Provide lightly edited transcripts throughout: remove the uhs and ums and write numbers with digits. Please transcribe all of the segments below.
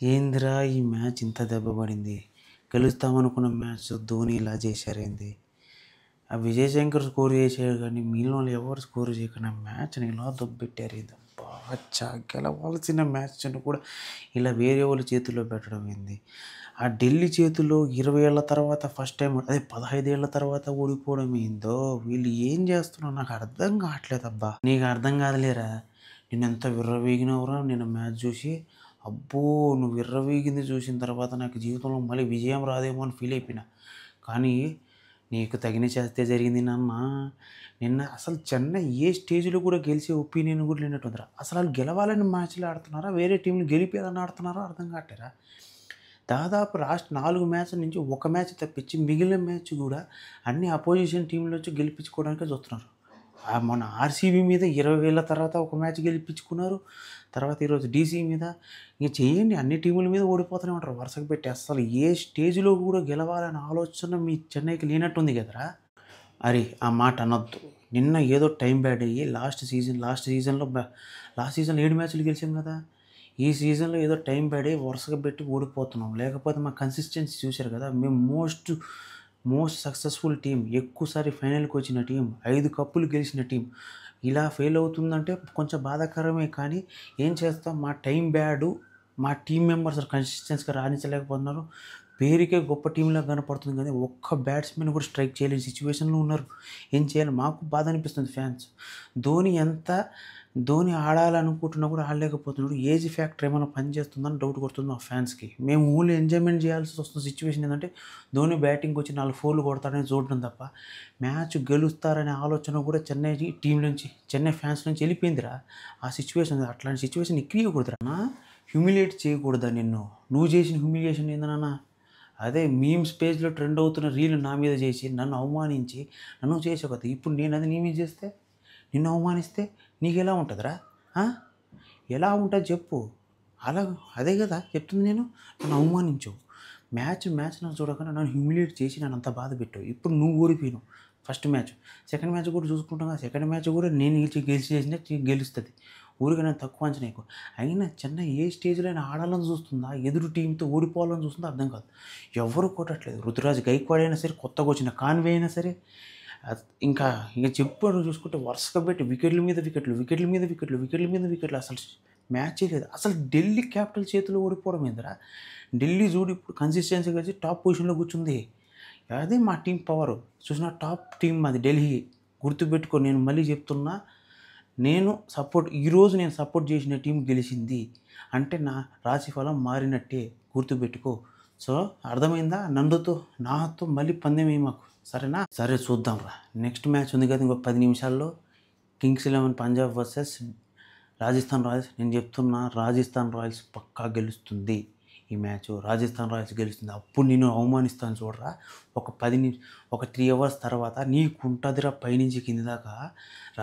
ఏందిరా ఈ మ్యాచ్ ఇంత దెబ్బ పడింది, గెలుస్తామనుకున్న మ్యాచ్ ధోని ఇలా చేశారేంది? ఆ విజయ్ శంకర్ స్కోర్ చేశాడు కానీ మిగిలిన వాళ్ళు ఎవరు స్కోర్ చేయకుండా మ్యాచ్ని ఇలా దొబ్బెట్టారు. ఇది బాగా గెలవాల్సిన మ్యాచ్ను కూడా ఇలా వేరే వాళ్ళ చేతుల్లో పెట్టడం ఏంది? ఆ ఢిల్లీ చేతుల్లో 20 ఏళ్ళ తర్వాత ఫస్ట్ టైం, అదే 15 ఏళ్ళ తర్వాత ఓడిపోవడం ఏందో, వీళ్ళు ఏం చేస్తున్నారో నాకు అర్థం కావట్లేదబ్బా. నీకు అర్థం కాదులేరా, నేనెంత విర్రవీగినవరా నిన్న మ్యాచ్ చూసి. అబ్బో, నువ్వు విర్రవీగింది చూసిన తర్వాత నాకు జీవితంలో మళ్ళీ విజయం రాదేమో అని ఫీల్ అయిపోయినా. కానీ నీకు తగిన చేస్తే జరిగింది నాన్న. నిన్న అసలు చెన్నై ఏ స్టేజ్లో కూడా గెలిచే ఒపీనియన్ కూడా లేనట్టుందిరా. అసలు వాళ్ళు గెలవాలని మ్యాచ్లు ఆడుతున్నారా, వేరే టీంలు గెలిపేయాలని ఆడుతున్నారా అర్థం కావట్లేరా. దాదాపు లాస్ట్ 4 మ్యాచ్ల నుంచి ఒక మ్యాచ్ తప్పించి మిగిలిన మ్యాచ్ కూడా అన్ని అపోజిషన్ టీంలు వచ్చి గెలిపించుకోవడానికే చూస్తున్నారు. మన ఆర్సీబీ మీద 20 ఏళ్ళ తర్వాత ఒక మ్యాచ్ గెలిపించుకున్నారు. తర్వాత ఈరోజు డీసీ మీద ఇంక చేయండి, అన్ని టీముల మీద ఓడిపోతూనే ఉంటారు వరుసకు పెట్టి. అసలు ఏ స్టేజ్లో కూడా గెలవాలనే ఆలోచన మీ చెన్నైకి లేనట్టుంది కదరా. అరే ఆ మాట అనొద్దు. నిన్న ఏదో టైం బ్యాడ్ అయ్యి లాస్ట్ సీజన్లో 7 మ్యాచ్లు గెలిచాం కదా. ఈ సీజన్లో ఏదో టైం బ్యాడ్ అయ్యి వరుసగా పెట్టి ఓడిపోతున్నాం. లేకపోతే మా కన్సిస్టెన్సీ చూశారు కదా, మేము మోస్ట్ సక్సెస్ఫుల్ టీం, ఎక్కువసారి ఫైనల్కి వచ్చిన టీం, 5 కప్పులు గెలిచిన టీం ఇలా ఫెయిల్ అవుతుందంటే కొంచెం బాధాకరమే. కానీ ఏం చేస్తాం, మా టైం బ్యాడు, మా టీం మెంబర్స్ కన్సిస్టెన్సీగా రాణించలేకపోతున్నారు. పేరుకే గొప్ప టీంలా కనపడుతుంది కానీ ఒక్క బ్యాట్స్మెన్ కూడా స్ట్రైక్ చేయలేని సిచ్యువేషన్లో ఉన్నారు. ఏం చేయాలి, మాకు బాధ అనిపిస్తుంది ఫ్యాన్స్. ధోని ఆడాలనుకుంటున్నా కూడా ఆడలేకపోతున్నాడు. ఏజ్ ఫ్యాక్టర్ ఏమైనా పనిచేస్తుందని డౌట్ కొడుతుంది మా ఫ్యాన్స్కి. మేము ఓన్లీ ఎంజాయ్మెంట్ చేయాల్సి వస్తున్న సిచ్యువేషన్ ఏంటంటే ధోని బ్యాటింగ్కి వచ్చి 4 ఫోర్లు కొడతాడని చూడడం తప్ప మ్యాచ్ గెలుస్తారనే ఆలోచన కూడా చెన్నై ఫ్యాన్స్ నుంచి వెళ్ళిపోయిందిరా. ఆ సిచ్యువేషన్, అట్లాంటి సిచ్యువేషన్ ఇక్కడకూడదురా. హ్యూమిలియేట్ చేయకూడదా నిన్ను? నువ్వు చేసిన హ్యూమిలియేషన్ ఏందన్నా? అదే మీమ్స్ పేజ్లో ట్రెండ్ అవుతున్న రీల్ నా మీద చేసి నన్ను అవమానించి నన్ను చేసావు కదా. ఇప్పుడు నేను అది నీ మీద చేస్తే, నిన్ను అవమానిస్తే నీకు ఎలా ఉంటుందిరా? ఎలా ఉంటుంది చెప్పు. అలా అదే కదా చెప్తుంది. నన్ను అవమానించవు, మ్యాచ్ నాకు చూడకుండా నన్ను హ్యూమిలియేట్ చేసి నన్ను అంత బాధ పెట్టావు. ఇప్పుడు నువ్వు ఓడిపోయినావు ఫస్ట్ మ్యాచ్. సెకండ్ మ్యాచ్ కూడా చూసుకుంటాం కదా, సెకండ్ మ్యాచ్ కూడా నేను చేసిన గెలుస్తుంది. ఊరికే నేను తక్కువ అంచనా. అయినా చెన్నై ఏ స్టేజ్లో అయినా ఆడాలని చూస్తుందా, ఎదురు టీంతో ఓడిపోవాలని చూస్తుందో అర్థం కాదు. ఎవరు కొట్టట్లేదు. రుతురాజ్ గైక్వాడ్ అయినా సరే, కొత్తగా వచ్చిన కాన్వే అయినా సరే, ఇంకా చెప్పారు చూసుకుంటే వరుసగా పెట్టి వికెట్ల మీద వికెట్లు. అసలు మ్యాచే లేదు. అసలు ఢిల్లీ క్యాపిటల్ చేతిలో ఓడిపోవడం ఏందిరా. ఢిల్లీ చూడు ఇప్పుడు కన్సిస్టెన్సీ కలిసి టాప్ పొజిషన్లో కూర్చుంది. అదే మా టీం పవర్. చూసిన టాప్ టీం అది ఢిల్లీ. గుర్తుపెట్టుకో, నేను మళ్ళీ చెప్తున్నా, ఈరోజు నేను సపోర్ట్ చేసిన టీం గెలిచింది అంటే నా రాశిఫలం మారినట్టే, గుర్తుపెట్టుకో. సో అర్థమైందా? నాతో మళ్ళీ పందెం మాకు, సరేనా? సరే చూద్దాం రా. నెక్స్ట్ మ్యాచ్ ఉంది కదా ఇంకో 10 నిమిషాల్లో, Kings 11 Punjab versus Rajasthan Royals. నేను చెప్తున్నా, రాజస్థాన్ రాయల్స్ పక్కా గెలుస్తుంది ఈ మ్యాచ్. రాజస్థాన్ రాయల్స్ గెలుస్తుంది. అప్పుడు నేను అవమానిస్తాను చూడరా. ఒక 3 అవర్స్ తర్వాత నీకుంటుందిరా పైనుంచి కింది దాకా.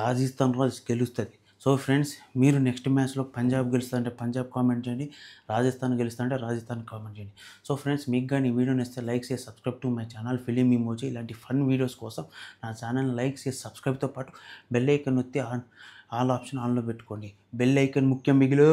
రాజస్థాన్ రాయల్స్ గెలుస్తుంది. సో ఫ్రెండ్స్, మీరు నెక్స్ట్ మ్యాచ్లో పంజాబ్ గెలుస్తుందంటే పంజాబ్ కామెంట్ చేయండి, రాజస్థాన్ గెలుస్తుందంటే రాజస్థాన్ కామెంట్ చేయండి. సో ఫ్రెండ్స్, మీకు కానీ ఈ వీడియోని ఇస్తే లైక్ చేసి subscribe to my channel film emoji. ఇలాంటి ఫన్ వీడియోస్ కోసం నా ఛానల్ని లైక్ చేసి సబ్స్క్రైబ్తో పాటు బెల్ ఐకన్ నొత్తి ఆల్ ఆప్షన్ ఆన్లో పెట్టుకోండి. బెల్ ఐకన్ ముఖ్యం మిగిలో.